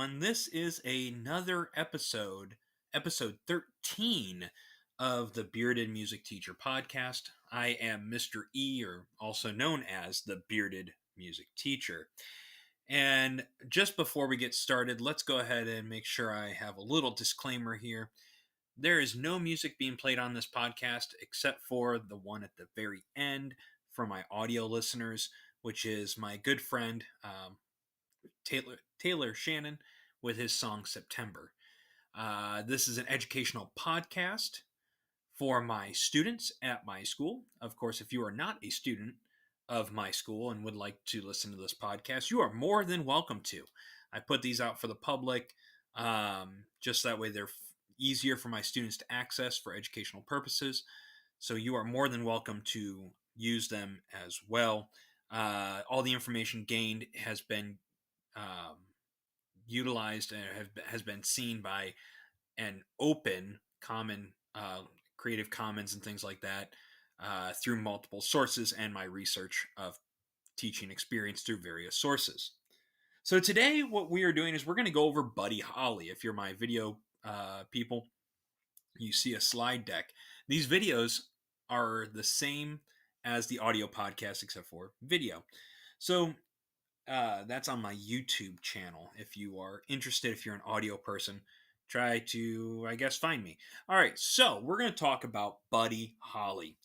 everyone. This is another episode 13 of the Bearded Music Teacher podcast. I am Mr. E, or also known as the Bearded Music Teacher. And just before we get started, let's go ahead and make sure I have a little disclaimer here. There is no music being played on this podcast except for the one at the very end for my audio listeners, which is my good friend, Taylor Shannon with his song September. This is an educational podcast for my students at my school. Of course, if you are not a student of my school and would like to listen to this podcast, you are more than welcome to. I put these out for the public, just that way they're easier for my students to access for educational purposes. So you are more than welcome to use them as well. All the information gained has been um, utilized and has been seen by an open common Creative Commons and things like that through multiple sources and my research of teaching experience through various sources. So today what we are doing is we're going to go over Buddy Holly. If you're my video people, you see a slide deck. These videos are the same as the audio podcast except for video. So that's on my YouTube channel. If you are interested, if you're an audio person, try to, I guess, find me. All right, so we're going to talk about Buddy Holly.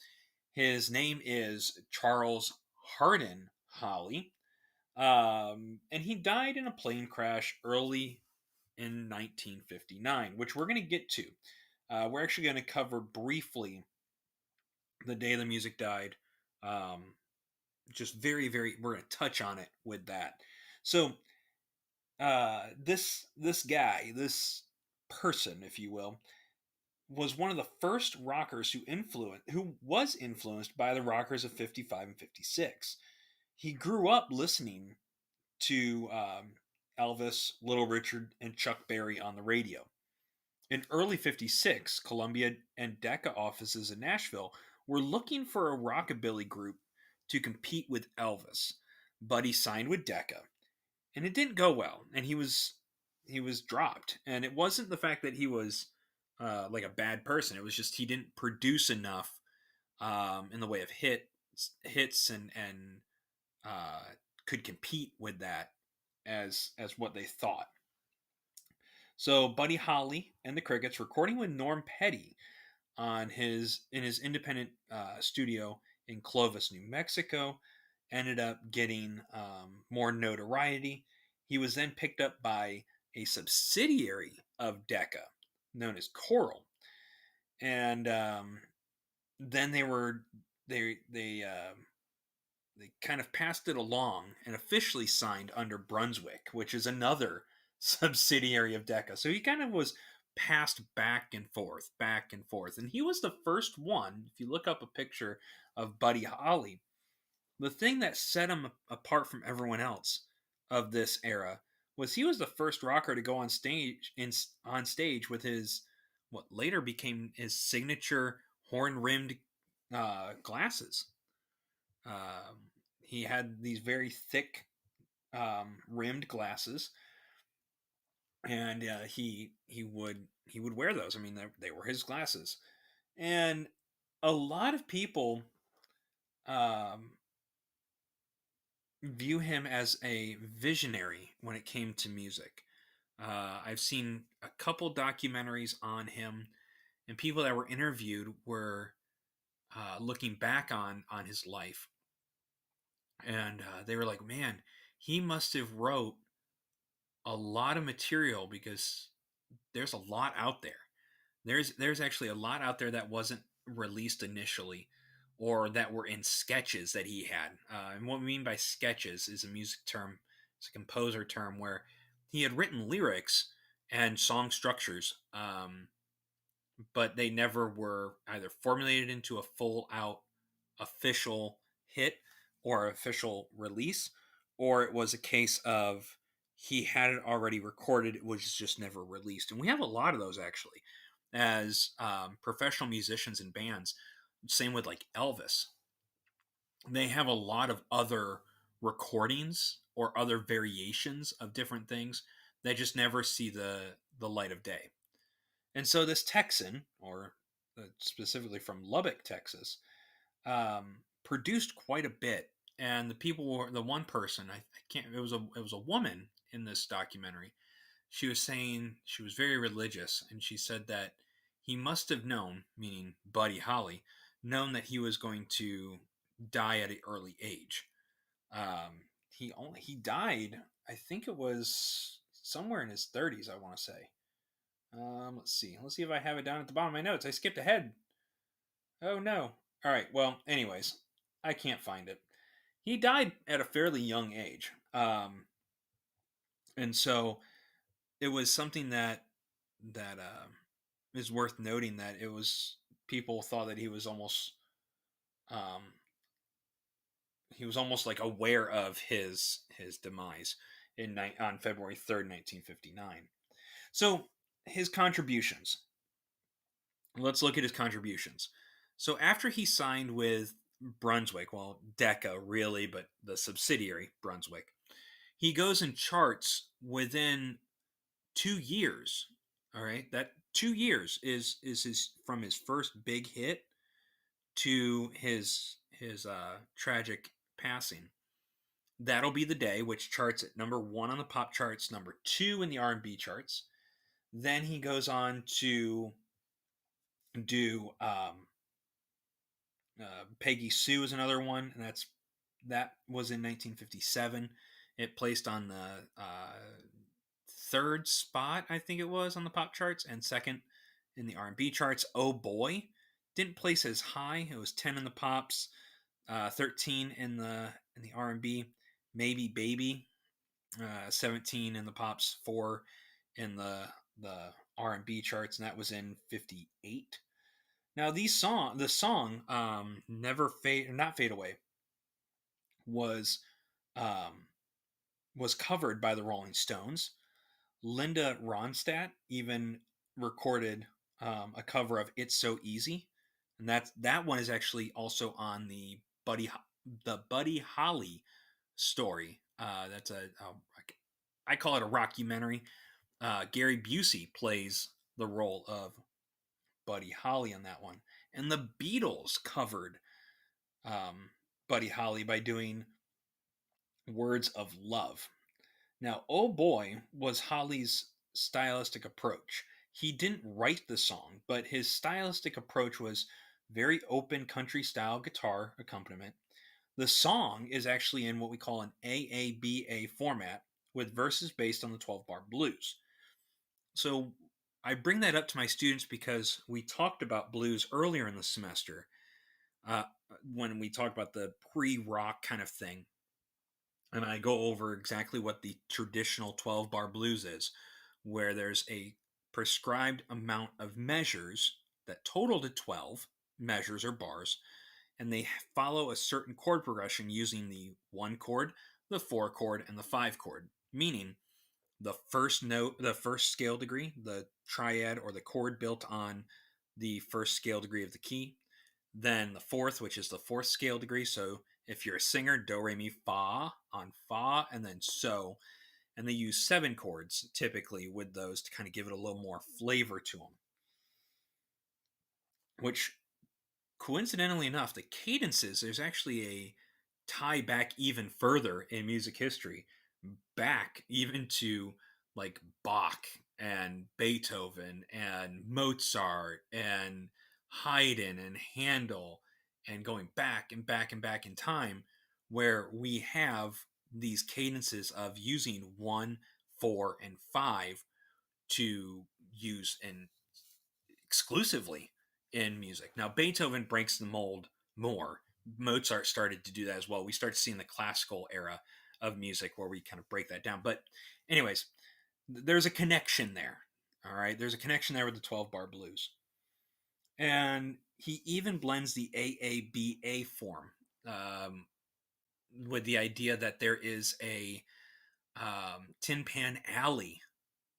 His name is Charles Hardin Holly, and he died in a plane crash early in 1959, which we're going to get to. We're actually going to cover briefly the day the music died. Just very, we're going to touch on it with that. So, this guy, this person, if you will, was one of the first rockers who was influenced by the rockers of 55 and 56. He grew up listening to Elvis, Little Richard, and Chuck Berry on the radio. In early 56, Columbia and Decca offices in Nashville were looking for a rockabilly group to compete with Elvis. Buddy signed with Decca, and it didn't go well, and he was dropped. And it wasn't the fact that he was like a bad person; it was just he didn't produce enough in the way of hits and could compete with that as what they thought. So Buddy Holly and the Crickets, recording with Norm Petty in his independent studio in Clovis, New Mexico, ended up getting more notoriety. He was then picked up by a subsidiary of Decca known as Coral, and then they kind of passed it along and officially signed under Brunswick, which is another subsidiary of Decca. So he kind of was passed back and forth, back and forth. And he was the first one, if you look up a picture of Buddy Holly, the thing that set him apart from everyone else of this era was he was the first rocker to go on stage with his what later became his signature horn-rimmed glasses. He had these very thick rimmed glasses, and he would wear those. I mean, they were his glasses, and a lot of people um, view him as a visionary when it came to music. I've seen a couple documentaries on him, and people that were interviewed were looking back on his life, and they were like, "Man, he must have wrote a lot of material because there's a lot out there. There's actually a lot out there that wasn't released initially, or that were in sketches that he had. And what we mean by sketches is a music term, it's a composer term where he had written lyrics and song structures, but they never were either formulated into a full out official hit or official release, or it was a case of he had it already recorded, it was just never released. And we have a lot of those actually as professional musicians and bands. Same with like Elvis. They have a lot of other recordings or other variations of different things They just never see the light of day. And so this Texan, or specifically from Lubbock, Texas, produced quite a bit. And the people were the one person I can't. It was a woman in this documentary. She was saying she was very religious, and she said that he must have known, meaning Buddy Holly, known that he was going to die at an early age. He died. I think it was somewhere in his 30s. I want to say. Let's see. Let's see if I have it down at the bottom of my notes. I skipped ahead. Oh no. All right. Well, anyways, I can't find it. He died at a fairly young age, and so it was something that is worth noting. That it was people thought that um, he was almost like aware of his demise on February 3rd, 1959. So his contributions. Let's look at his contributions. So after he signed with Brunswick, well, Decca really, but the subsidiary Brunswick, he goes and charts within 2 years. All right, that 2 years is his from his first big hit to his tragic passing. That'll Be the Day, which charts at number one on the pop charts, number two in the R&B charts. Then he goes on to do Peggy Sue is another one, and that was in 1957. It placed on the third spot, I think it was, on the pop charts, and second in the R&B charts. Oh Boy didn't place as high. It was 10 in the pops, 13 in the R&B. Maybe Baby, 17 in the pops, 4 in the R&B charts, and that was in 58. Now the song Never Fade, Not Fade Away, was um, was covered by the Rolling Stones. Linda Ronstadt even recorded a cover of "It's So Easy," and that one is actually also on the Buddy Holly story. That's I call it a rockumentary. Gary Busey plays the role of Buddy Holly on that one, and the Beatles covered um, Buddy Holly by doing "Words of Love." Now, Oh Boy was Holly's stylistic approach. He didn't write the song, but his stylistic approach was very open country style guitar accompaniment. The song is actually in what we call an AABA format with verses based on the 12 bar blues. So I bring that up to my students because we talked about blues earlier in the semester uh, when we talked about the pre rock kind of thing. And I go over exactly what the traditional 12 bar blues is, where there's a prescribed amount of measures that total to 12 measures or bars, and they follow a certain chord progression using the 1 chord, the 4 chord, and the 5 chord, meaning the first note, the first scale degree, the triad or the chord built on the first scale degree of the key, then the fourth, which is the fourth scale degree. So if you're a singer, do, re, mi, fa on fa, and then so. And they use 7 chords typically with those to kind of give it a little more flavor to them. Which, coincidentally enough, the cadences, there's actually a tie back even further in music history, back even to like Bach and Beethoven and Mozart and Haydn and Handel, and going back and back and back in time, where we have these cadences of using 1, 4, and 5 to use in exclusively in music. Now Beethoven breaks the mold more. Mozart started to do that as well. We start seeing the classical era of music where we kind of break that down. But anyways, there's a connection there. All right, there's a connection there with the 12 bar blues. And he even blends the AABA form um, with the idea that there is a Tin Pan Alley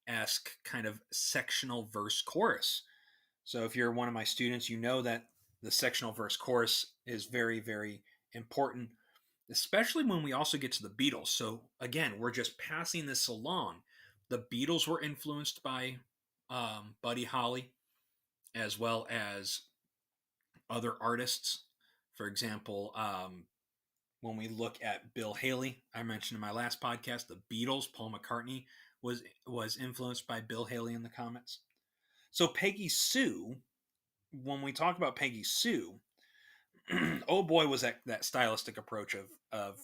esque kind of sectional verse chorus. So if you're one of my students, you know that the sectional verse chorus is very, very important, especially when we also get to the Beatles. So again, we're just passing this along, The Beatles were influenced by Buddy Holly, as well as other artists. For example, when we look at Bill Haley, I mentioned in my last podcast, the Beatles, Paul McCartney was influenced by Bill Haley in the Comets. So Peggy Sue, when we talk about Peggy Sue, oh boy, was that stylistic approach of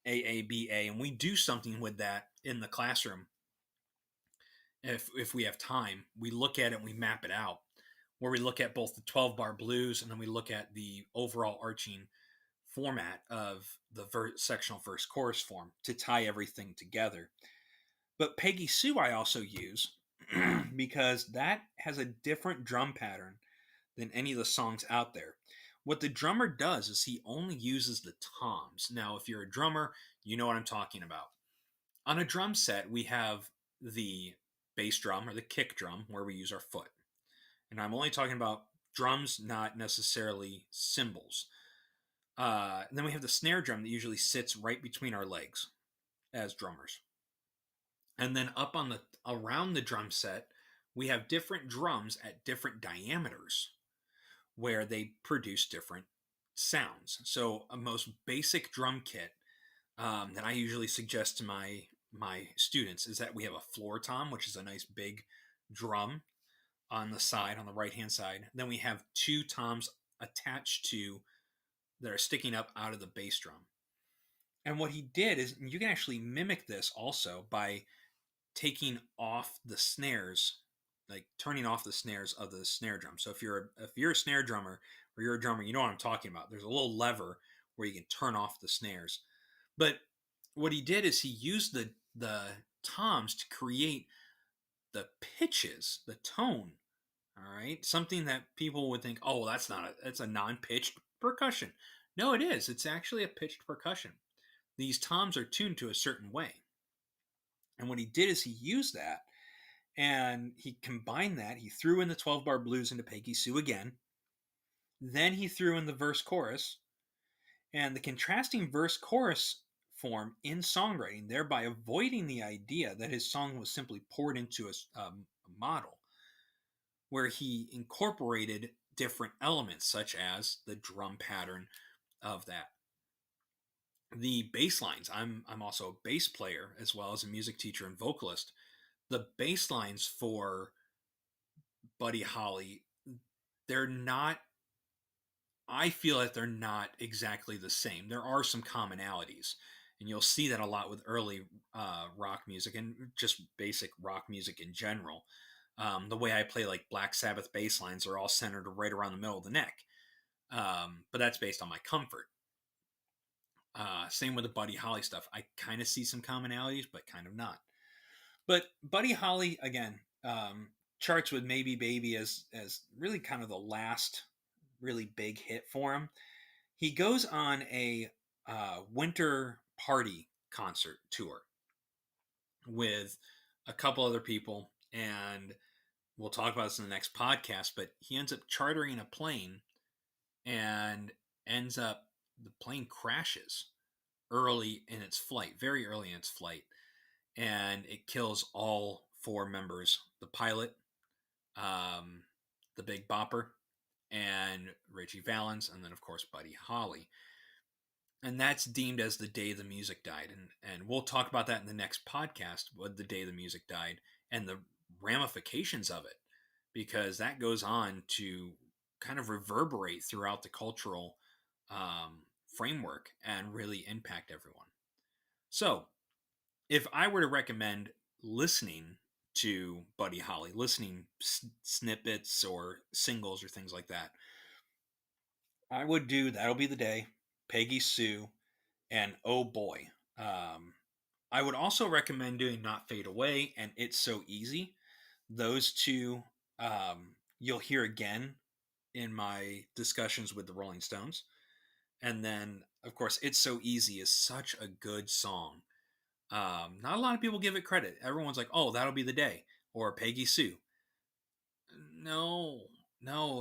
AABA, and we do something with that in the classroom. If we have time, we look at it and we map it out, where we look at both the 12 bar blues and then we look at the overall arching format of the sectional verse chorus form to tie everything together. But Peggy Sue I also use because that has a different drum pattern than any of the songs out there. What the drummer does is he only uses the toms. Now, if you're a drummer, you know what I'm talking about. On a drum set, we have the bass drum or the kick drum where we use our foot. And I'm only talking about drums, not necessarily cymbals. Then we have the snare drum that usually sits right between our legs as drummers. And then up on the around the drum set, we have different drums at different diameters where they produce different sounds. So a most basic drum kit that I usually suggest to my students is that we have a floor tom, which is a nice big drum on the side, on the right hand side. Then we have two toms attached to that are sticking up out of the bass drum. And what he did is you can actually mimic this also by taking off the snares, like turning off the snares of the snare drum. So if you're a snare drummer or you're a drummer, you know what I'm talking about. There's a little lever where you can turn off the snares. But what he did is he used the toms to create the pitches, the tone. All right, something that people would think, oh, well, that's a non-pitched percussion. No, it is. It's actually a pitched percussion. These toms are tuned to a certain way. And what he did is he used that and he combined that. He threw in the 12 bar blues into Peggy Sue again. Then he threw in the verse chorus and the contrasting verse chorus form in songwriting, thereby avoiding the idea that his song was simply poured into a model, where he incorporated different elements such as the drum pattern of that. The bass lines, I'm also a bass player as well as a music teacher and vocalist. The bass lines for Buddy Holly, they're not, I feel that they're not exactly the same. There are some commonalities, and you'll see that a lot with early rock music and just basic rock music in general. The way I play like Black Sabbath bass lines are all centered right around the middle of the neck, but that's based on my comfort. Same with the Buddy Holly stuff. I kind of see some commonalities, but kind of not. But Buddy Holly again charts with Maybe Baby as really kind of the last really big hit for him. He goes on a winter party concert tour with a couple other people, and we'll talk about this in the next podcast. But he ends up chartering a plane, and ends up the plane crashes early in its flight, very early in its flight, and it kills all four members: the pilot, the Big Bopper, and Richie Valens, and then of course Buddy Holly. And that's deemed as the day the music died, and we'll talk about that in the next podcast, what the day the music died and the ramifications of it, because that goes on to kind of reverberate throughout the cultural framework and really impact everyone. So if I were to recommend listening to Buddy Holly, listening snippets or singles or things like that, I would do That'll Be the Day, Peggy Sue, and Oh Boy. I would also recommend doing Not Fade Away and It's So Easy. Those two you'll hear again in my discussions with the Rolling Stones. And then, of course, It's So Easy is such a good song. Not a lot of people give it credit. Everyone's like, oh, That'll Be the Day or Peggy Sue. No,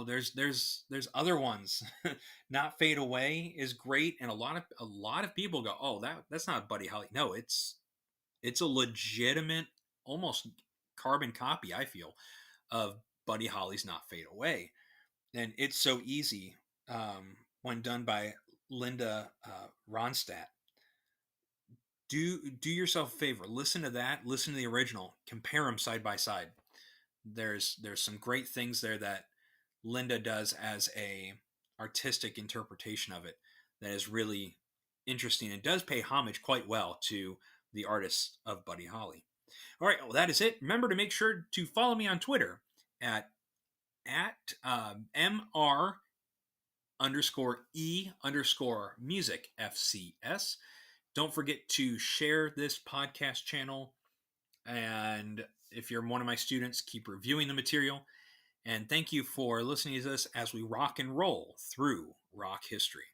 there's other ones. Not Fade Away is great, and a lot of people go, oh, that's not Buddy Holly. No, it's a legitimate almost carbon copy, I feel, of Buddy Holly's Not Fade Away. And it's so easy when done by Linda Ronstadt. Do yourself a favor. Listen to that. Listen to the original. Compare them side by side. There's some great things there that Linda does as a artistic interpretation of it that is really interesting and does pay homage quite well to the artists of Buddy Holly. All right, well that is it. Remember to make sure to follow me on Twitter at mr underscore e underscore music FCS. Don't forget to share this podcast channel. And if you're one of my students, keep reviewing the material. And thank you for listening to this as we rock and roll through rock history.